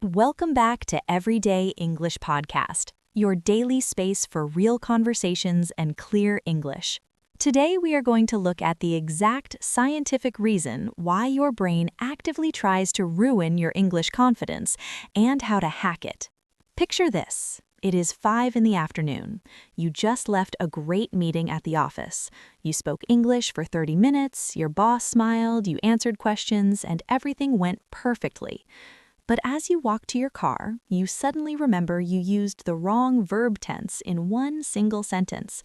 Welcome back to Everyday English Podcast, your daily space for real conversations and clear English. Today we are going to look at the exact scientific reason why your brain actively tries to ruin your English confidence and how to hack it. Picture this. It is 5 in the afternoon. You just left a great meeting at the office. You spoke English for 30 minutes, your boss smiled, you answered questions, and everything went perfectly. But as you walk to your car, you suddenly remember you used the wrong verb tense in one single sentence.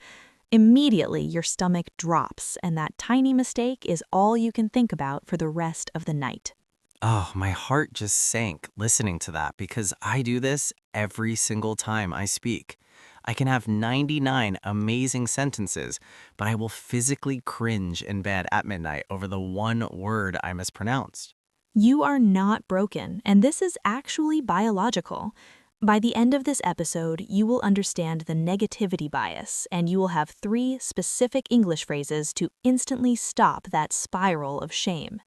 Immediately, your stomach drops, and that tiny mistake is all you can think about for the rest of the night. Oh, my heart just sank listening to that because I do this every single time I speak. I can have 99 amazing sentences, but I will physically cringe in bed at midnight over the one word I mispronounced. You are not broken, and this is actually biological. By the end of this episode, you will understand the negativity bias, and you will have 3 specific English phrases to instantly stop that spiral of shame.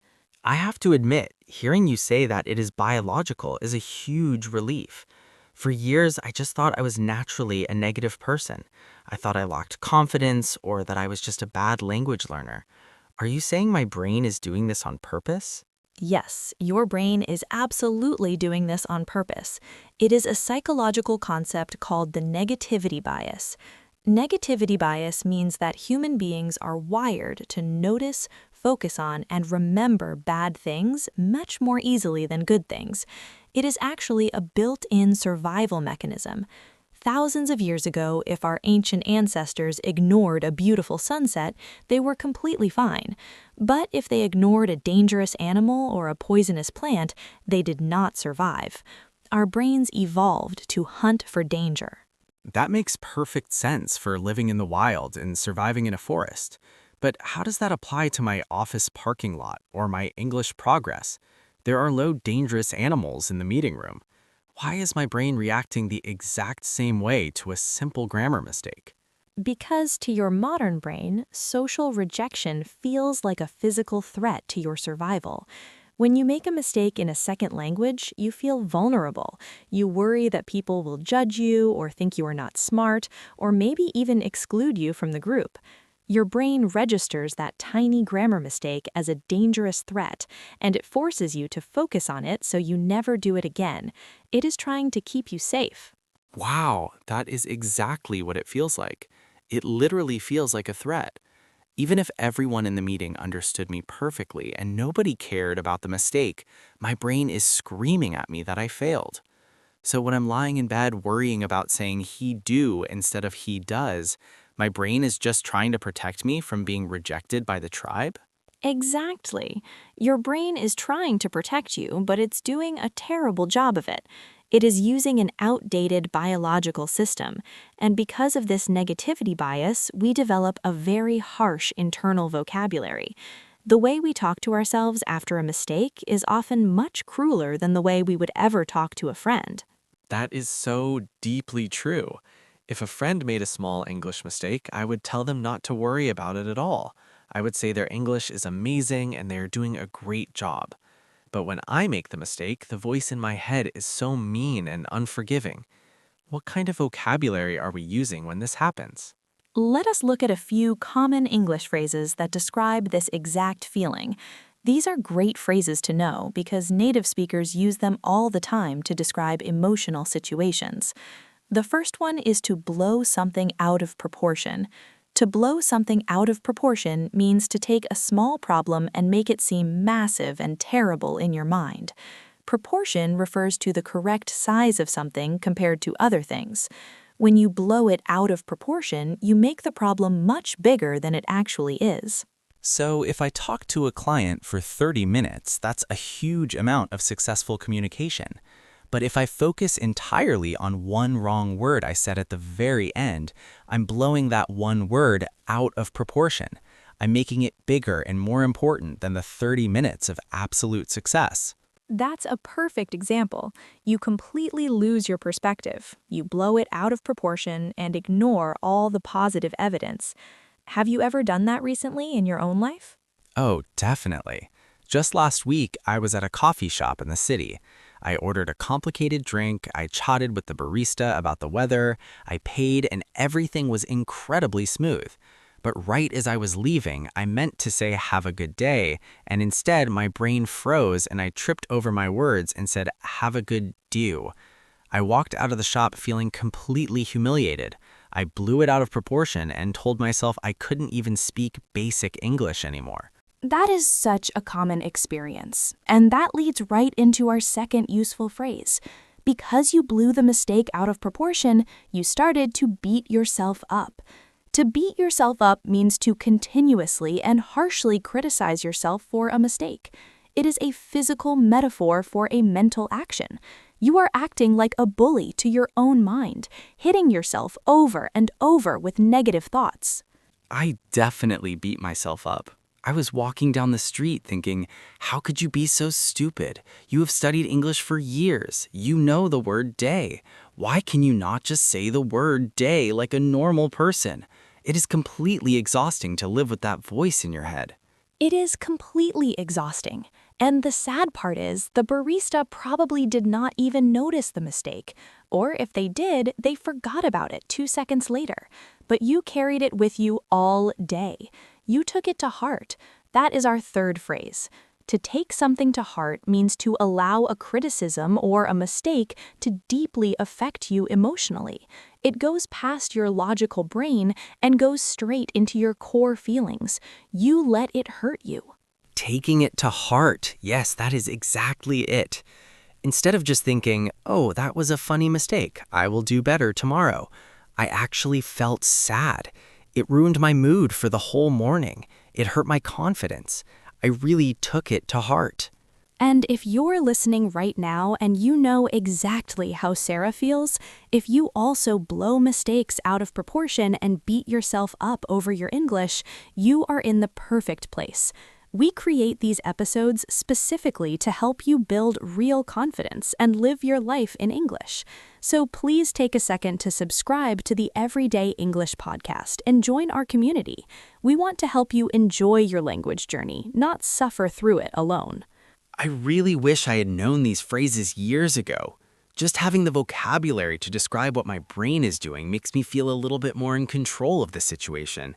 I have to admit, hearing you say that it is biological is a huge relief. For years, I just thought I was naturally a negative person. I thought I lacked confidence or that I was just a bad language learner. Are you saying my brain is doing this on purpose? Yes, your brain is absolutely doing this on purpose. It is a psychological concept called the negativity bias. Negativity bias means that human beings are wired to notice, focus on, and remember bad things much more easily than good things. It is actually a built-in survival mechanism. Thousands of years ago, if our ancient ancestors ignored a beautiful sunset, they were completely fine. But if they ignored a dangerous animal or a poisonous plant, they did not survive. Our brains evolved to hunt for danger. That makes perfect sense for living in the wild and surviving in a forest. But how does that apply to my office parking lot or my English progress? There are no dangerous animals in the meeting room. Why is my brain reacting the exact same way to a simple grammar mistake? Because to your modern brain, social rejection feels like a physical threat to your survival. When you make a mistake in a second language, you feel vulnerable. You worry that people will judge you or think you are not smart, or maybe even exclude you from the group. Your brain registers that tiny grammar mistake as a dangerous threat, and it forces you to focus on it so you never do it again. It is trying to keep you safe. Wow, that is exactly what it feels like. It literally feels like a threat. Even if everyone in the meeting understood me perfectly and nobody cared about the mistake, my brain is screaming at me that I failed. So when I'm lying in bed worrying about saying he do instead of he does, my brain is just trying to protect me from being rejected by the tribe? Exactly. Your brain is trying to protect you, but it's doing a terrible job of it. It is using an outdated biological system, and because of this negativity bias, we develop a very harsh internal vocabulary. The way we talk to ourselves after a mistake is often much crueler than the way we would ever talk to a friend. That is so deeply true. If a friend made a small English mistake, I would tell them not to worry about it at all. I would say their English is amazing and they are doing a great job. But when I make the mistake, the voice in my head is so mean and unforgiving. What kind of vocabulary are we using when this happens? Let us look at a few common English phrases that describe this exact feeling. These are great phrases to know because native speakers use them all the time to describe emotional situations. The first one is to blow something out of proportion. To blow something out of proportion means to take a small problem and make it seem massive and terrible in your mind. Proportion refers to the correct size of something compared to other things. When you blow it out of proportion, you make the problem much bigger than it actually is. So if I talk to a client for 30 minutes, that's a huge amount of successful communication. But if I focus entirely on one wrong word I said at the very end, I'm blowing that one word out of proportion. I'm making it bigger and more important than the 30 minutes of absolute success. That's a perfect example. You completely lose your perspective. You blow it out of proportion and ignore all the positive evidence. Have you ever done that recently in your own life? Oh, definitely. Just last week, I was at a coffee shop in the city. I ordered a complicated drink, I chatted with the barista about the weather, I paid, and everything was incredibly smooth. But right as I was leaving, I meant to say have a good day, and instead my brain froze and I tripped over my words and said have a good dew. I walked out of the shop feeling completely humiliated. I blew it out of proportion and told myself I couldn't even speak basic English anymore. That is such a common experience, and that leads right into our second useful phrase. Because you blew the mistake out of proportion, you started to beat yourself up. To beat yourself up means to continuously and harshly criticize yourself for a mistake. It is a physical metaphor for a mental action. You are acting like a bully to your own mind, hitting yourself over and over with negative thoughts. I definitely beat myself up. I was walking down the street thinking, how could you be so stupid? You have studied English for years. You know the word day. Why can you not just say the word day like a normal person? It is completely exhausting to live with that voice in your head. It is completely exhausting. And the sad part is, the barista probably did not even notice the mistake. Or if they did, they forgot about it 2 seconds later. But you carried it with you all day. You took it to heart. That is our third phrase. To take something to heart means to allow a criticism or a mistake to deeply affect you emotionally. It goes past your logical brain and goes straight into your core feelings. You let it hurt you. Taking it to heart. Yes, that is exactly it. Instead of just thinking, oh, that was a funny mistake, I will do better tomorrow, I actually felt sad. It ruined my mood for the whole morning. It hurt my confidence. I really took it to heart. And if you're listening right now and you know exactly how Sarah feels, if you also blow mistakes out of proportion and beat yourself up over your English, you are in the perfect place. We create these episodes specifically to help you build real confidence and live your life in English. So please take a second to subscribe to the Everyday English podcast and join our community. We want to help you enjoy your language journey, not suffer through it alone. I really wish I had known these phrases years ago. Just having the vocabulary to describe what my brain is doing makes me feel a little bit more in control of the situation.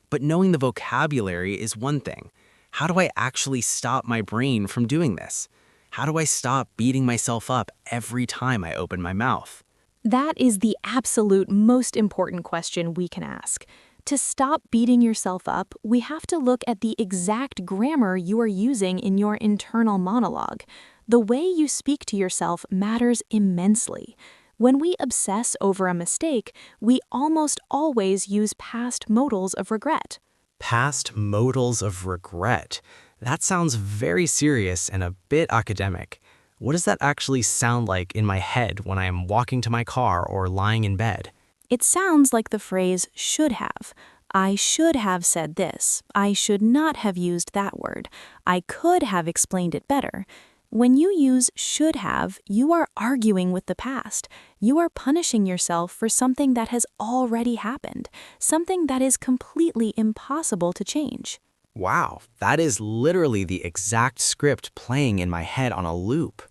But knowing the vocabulary is one thing. How do I actually stop my brain from doing this? How do I stop beating myself up every time I open my mouth? That is the absolute most important question we can ask. To stop beating yourself up, we have to look at the exact grammar you are using in your internal monologue. The way you speak to yourself matters immensely. When we obsess over a mistake, we almost always use past modals of regret. Past modals of regret. That sounds very serious and a bit academic. What does that actually sound like in my head when I am walking to my car or lying in bed? It sounds like the phrase should have. I should have said this. I should not have used that word. I could have explained it better. When you use should have, you are arguing with the past. You are punishing yourself for something that has already happened, something that is completely impossible to change. Wow, that is literally the exact script playing in my head on a loop.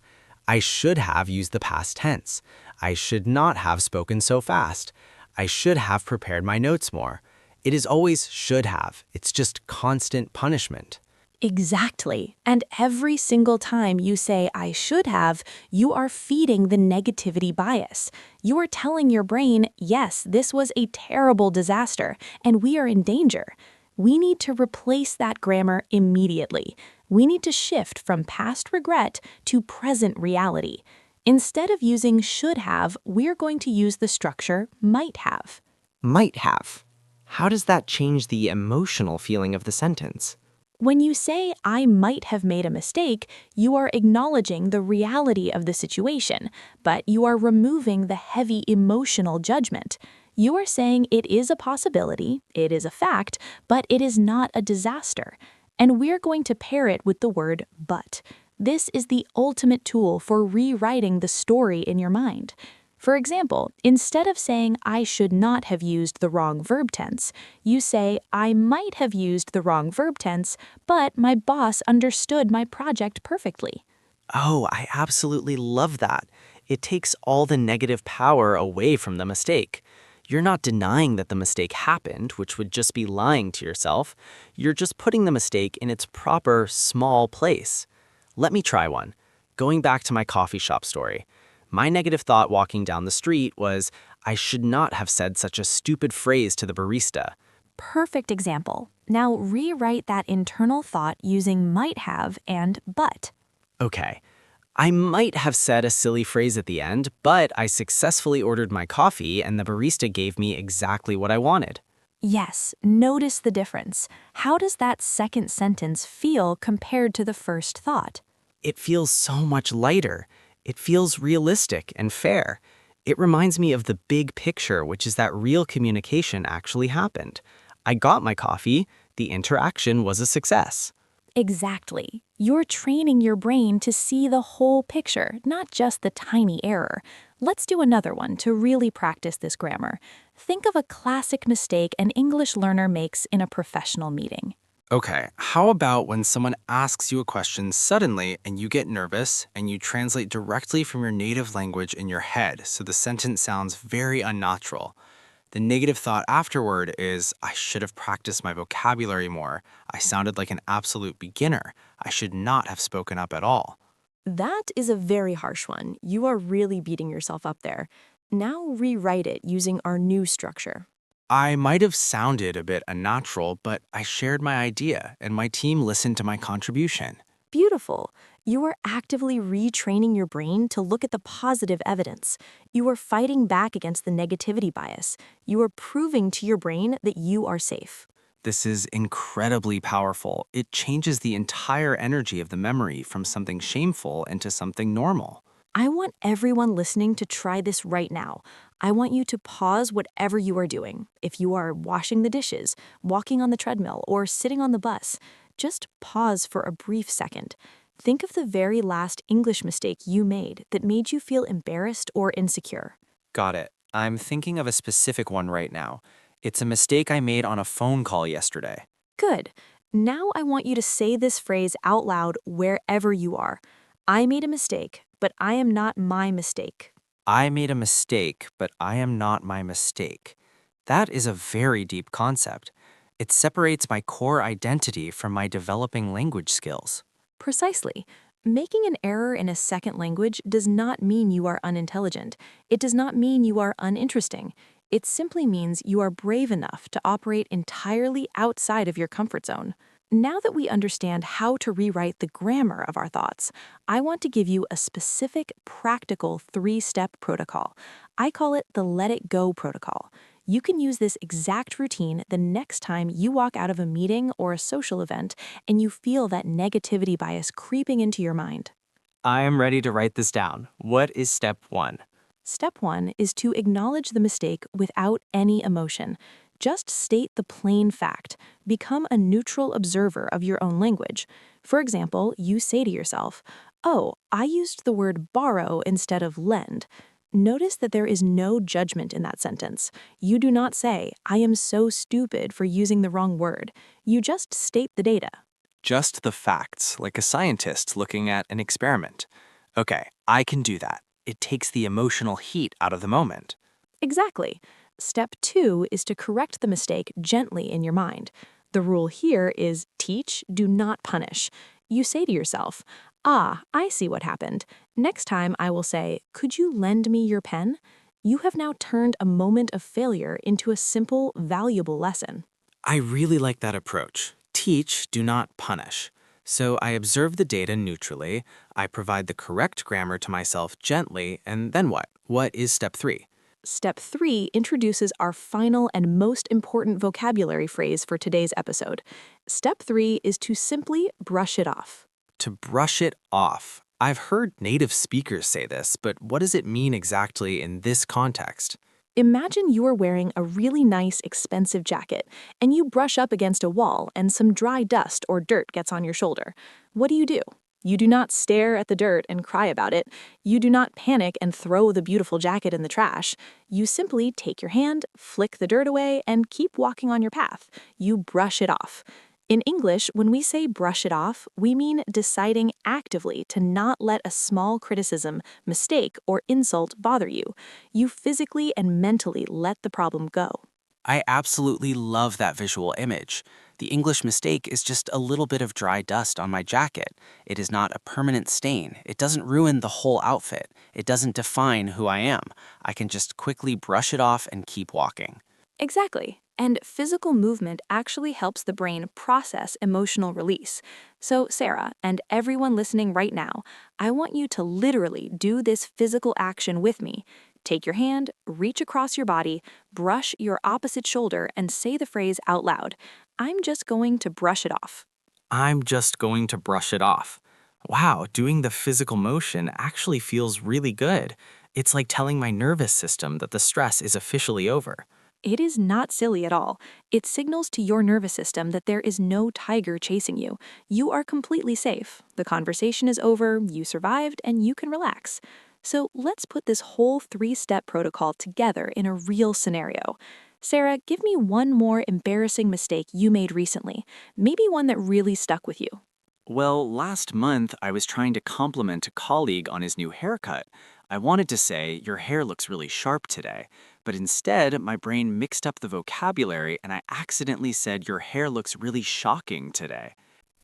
I should have used the past tense. I should not have spoken so fast. I should have prepared my notes more. It is always should have. It's just constant punishment. Exactly. And every single time you say I should have, you are feeding the negativity bias. You are telling your brain, yes, this was a terrible disaster, and we are in danger. We need to replace that grammar immediately. We need to shift from past regret to present reality. Instead of using should have, we're going to use the structure might have. Might have. How does that change the emotional feeling of the sentence? When you say, I might have made a mistake, you are acknowledging the reality of the situation, but you are removing the heavy emotional judgment. You are saying it is a possibility, it is a fact, but it is not a disaster. And we're going to pair it with the word but. This is the ultimate tool for rewriting the story in your mind. For example, instead of saying I should not have used the wrong verb tense, you say I might have used the wrong verb tense, but my boss understood my project perfectly. Oh, I absolutely love that. It takes all the negative power away from the mistake. You're not denying that the mistake happened, which would just be lying to yourself. You're just putting the mistake in its proper, small place. Let me try one. Going back to my coffee shop story. My negative thought walking down the street was, I should not have said such a stupid phrase to the barista. Perfect example. Now rewrite that internal thought using might have and but. Okay, I might have said a silly phrase at the end, but I successfully ordered my coffee and the barista gave me exactly what I wanted. Yes, notice the difference. How does that second sentence feel compared to the first thought? It feels so much lighter. It feels realistic and fair. It reminds me of the big picture, which is that real communication actually happened. I got my coffee, the interaction was a success. Exactly. You're training your brain to see the whole picture, not just the tiny error. Let's do another one to really practice this grammar. Think of a classic mistake an English learner makes in a professional meeting. Okay, how about when someone asks you a question suddenly and you get nervous and you translate directly from your native language in your head so the sentence sounds very unnatural? The negative thought afterward is, I should have practiced my vocabulary more. I sounded like an absolute beginner. I should not have spoken up at all. That is a very harsh one. You are really beating yourself up there. Now rewrite it using our new structure. I might have sounded a bit unnatural, but I shared my idea and my team listened to my contribution. Beautiful. You are actively retraining your brain to look at the positive evidence. You are fighting back against the negativity bias. You are proving to your brain that you are safe. This is incredibly powerful. It changes the entire energy of the memory from something shameful into something normal. I want everyone listening to try this right now. I want you to pause whatever you are doing. If you are washing the dishes, walking on the treadmill, or sitting on the bus, just pause for a brief second. Think of the very last English mistake you made that made you feel embarrassed or insecure. Got it. I'm thinking of a specific one right now. It's a mistake I made on a phone call yesterday. Good. Now I want you to say this phrase out loud wherever you are. I made a mistake, but I am not my mistake. I made a mistake, but I am not my mistake. That is a very deep concept. It separates my core identity from my developing language skills. Precisely. Making an error in a second language does not mean you are unintelligent. It does not mean you are uninteresting. It simply means you are brave enough to operate entirely outside of your comfort zone. Now that we understand how to rewrite the grammar of our thoughts, I want to give you a specific, practical three-step protocol. I call it the Let It Go protocol. You can use this exact routine the next time you walk out of a meeting or a social event and you feel that negativity bias creeping into your mind. I am ready to write this down. What is step one? Step one is to acknowledge the mistake without any emotion. Just state the plain fact. Become a neutral observer of your own language. For example, you say to yourself, "Oh, I used the word borrow instead of lend." Notice that there is no judgment in that sentence. You do not say, "I am so stupid for using the wrong word." You just state the data. Just the facts, like a scientist looking at an experiment. Okay, I can do that. It takes the emotional heat out of the moment. Exactly. Step two is to correct the mistake gently in your mind. The rule here is teach, do not punish. You say to yourself, "Ah, I see what happened. Next time I will say, 'Could you lend me your pen?'" You have now turned a moment of failure into a simple, valuable lesson. I really like that approach. Teach, do not punish. So I observe the data neutrally, I provide the correct grammar to myself gently, and then what? What is step three? Step three introduces our final and most important vocabulary phrase for today's episode. Step three is to simply brush it off. To brush it off. I've heard native speakers say this, but what does it mean exactly in this context? Imagine you are wearing a really nice, expensive jacket, and you brush up against a wall and some dry dust or dirt gets on your shoulder. What do? You do not stare at the dirt and cry about it. You do not panic and throw the beautiful jacket in the trash. You simply take your hand, flick the dirt away, and keep walking on your path. You brush it off. In English, when we say brush it off, we mean deciding actively to not let a small criticism, mistake, or insult bother you. You physically and mentally let the problem go. I absolutely love that visual image. The English mistake is just a little bit of dry dust on my jacket. It is not a permanent stain. It doesn't ruin the whole outfit. It doesn't define who I am. I can just quickly brush it off and keep walking. Exactly. And physical movement actually helps the brain process emotional release. So, Sarah, and everyone listening right now, I want you to literally do this physical action with me. Take your hand, reach across your body, brush your opposite shoulder, and say the phrase out loud. I'm just going to brush it off. I'm just going to brush it off. Wow, doing the physical motion actually feels really good. It's like telling my nervous system that the stress is officially over. It is not silly at all. It signals to your nervous system that there is no tiger chasing you. You are completely safe. The conversation is over, you survived, and you can relax. So let's put this whole three-step protocol together in a real scenario. Sarah, give me one more embarrassing mistake you made recently, maybe one that really stuck with you. Well, last month I was trying to compliment a colleague on his new haircut. I wanted to say, "Your hair looks really sharp today," but instead my brain mixed up the vocabulary and I accidentally said, "Your hair looks really shocking today."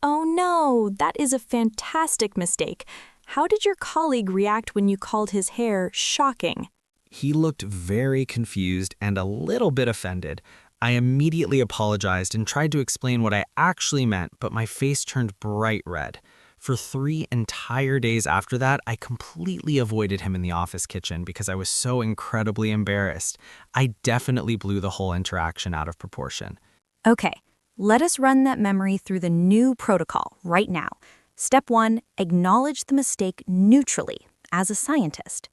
Oh no, that is a fantastic mistake. How did your colleague react when you called his hair shocking? He looked very confused and a little bit offended. I immediately apologized and tried to explain what I actually meant, but my face turned bright red. For 3 entire days after that, I completely avoided him in the office kitchen because I was so incredibly embarrassed. I definitely blew the whole interaction out of proportion. Okay, let us run that memory through the new protocol right now. Step 1, acknowledge the mistake neutrally as a scientist.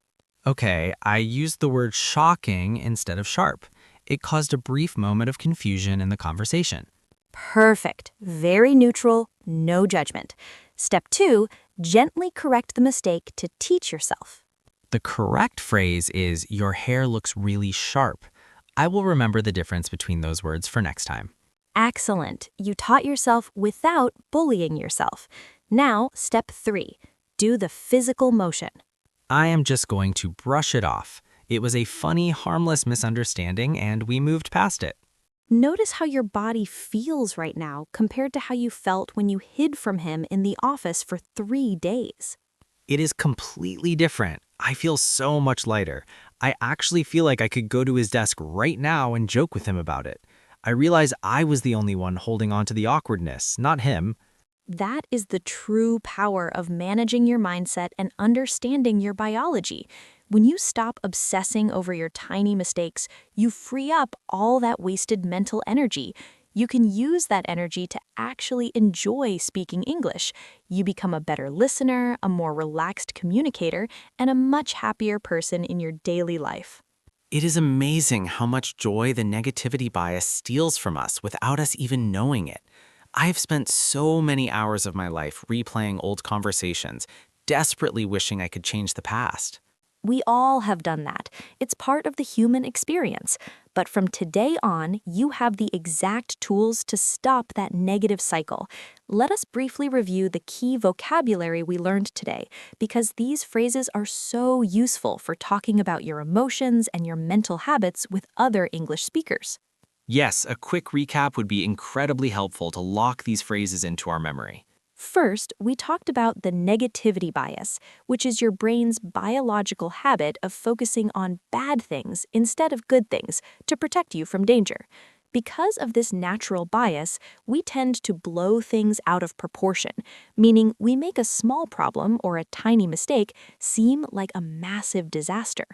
Okay, I used the word shocking instead of sharp. It caused a brief moment of confusion in the conversation. Perfect. Very neutral, no judgment. Step 2, gently correct the mistake to teach yourself. The correct phrase is, "Your hair looks really sharp." I will remember the difference between those words for next time. Excellent. You taught yourself without bullying yourself. Now, step 3, do the physical motion. I am just going to brush it off. It was a funny, harmless misunderstanding, and we moved past it. Notice how your body feels right now compared to how you felt when you hid from him in the office for 3 days. It is completely different. I feel so much lighter. I actually feel like I could go to his desk right now and joke with him about it. I realize I was the only one holding on to the awkwardness, not him. That is the true power of managing your mindset and understanding your biology. When you stop obsessing over your tiny mistakes, you free up all that wasted mental energy. You can use that energy to actually enjoy speaking English. You become a better listener, a more relaxed communicator, and a much happier person in your daily life. It is amazing how much joy the negativity bias steals from us without us even knowing it. I have spent so many hours of my life replaying old conversations, desperately wishing I could change the past. We all have done that. It's part of the human experience. But from today on, you have the exact tools to stop that negative cycle. Let us briefly review the key vocabulary we learned today, because these phrases are so useful for talking about your emotions and your mental habits with other English speakers. Yes, a quick recap would be incredibly helpful to lock these phrases into our memory. First, we talked about the negativity bias, which is your brain's biological habit of focusing on bad things instead of good things to protect you from danger. Because of this natural bias, we tend to blow things out of proportion, meaning we make a small problem or a tiny mistake seem like a massive disaster.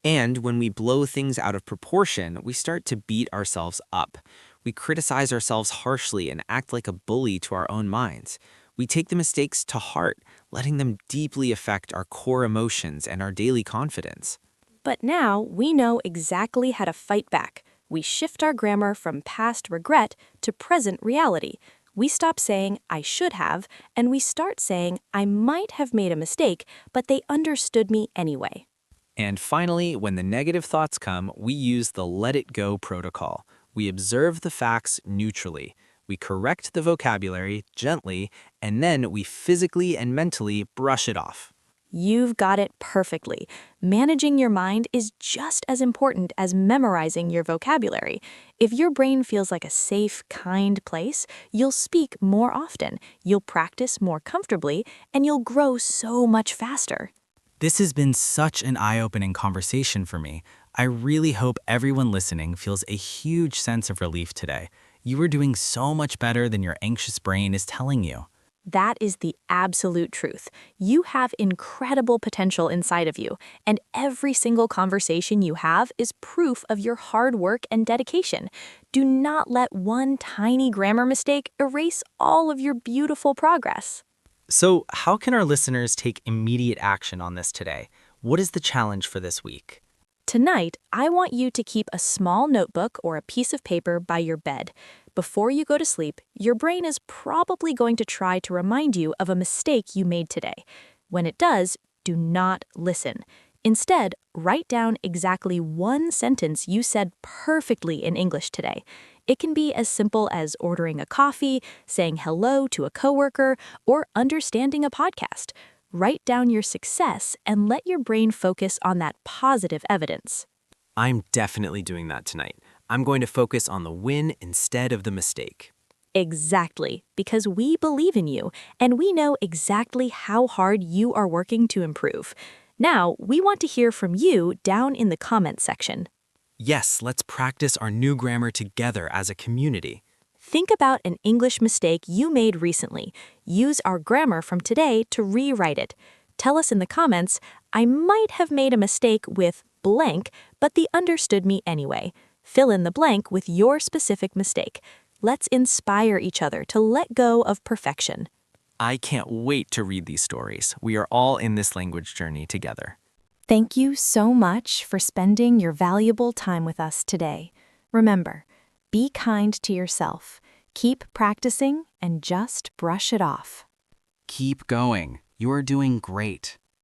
And when we blow things out of proportion, we start to beat ourselves up. We criticize ourselves harshly and act like a bully to our own minds. We take the mistakes to heart, letting them deeply affect our core emotions and our daily confidence. But now we know exactly how to fight back. We shift our grammar from past regret to present reality. We stop saying, "I should have," and we start saying, "I might have made a mistake, but they understood me anyway." And finally, when the negative thoughts come, we use the let it go protocol. We observe the facts neutrally. We correct the vocabulary gently, and then we physically and mentally brush it off. You've got it perfectly. Managing your mind is just as important as memorizing your vocabulary. If your brain feels like a safe, kind place, you'll speak more often, you'll practice more comfortably, and you'll grow so much faster. This has been such an eye-opening conversation for me. I really hope everyone listening feels a huge sense of relief today. You are doing so much better than your anxious brain is telling you. That is the absolute truth. You have incredible potential inside of you, and every single conversation you have is proof of your hard work and dedication. Do not let one tiny grammar mistake erase all of your beautiful progress. So, how can our listeners take immediate action on this today? What is the challenge for this week? Tonight, I want you to keep a small notebook or a piece of paper by your bed. Before you go to sleep, your brain is probably going to try to remind you of a mistake you made today. When it does, do not listen. Instead, write down exactly one sentence you said perfectly in English today. It can be as simple as ordering a coffee, saying hello to a coworker, or understanding a podcast. Write down your success and let your brain focus on that positive evidence. I'm definitely doing that tonight. I'm going to focus on the win instead of the mistake. Exactly, because we believe in you, and we know exactly how hard you are working to improve. Now, we want to hear from you down in the comments section. Yes, let's practice our new grammar together as a community. Think about an English mistake you made recently. Use our grammar from today to rewrite it. Tell us in the comments, I might have made a mistake with blank, but they understood me anyway. Fill in the blank with your specific mistake. Let's inspire each other to let go of perfection. I can't wait to read these stories. We are all in this language journey together. Thank you so much for spending your valuable time with us today. Remember, be kind to yourself. Keep practicing and just brush it off. Keep going. You are doing great.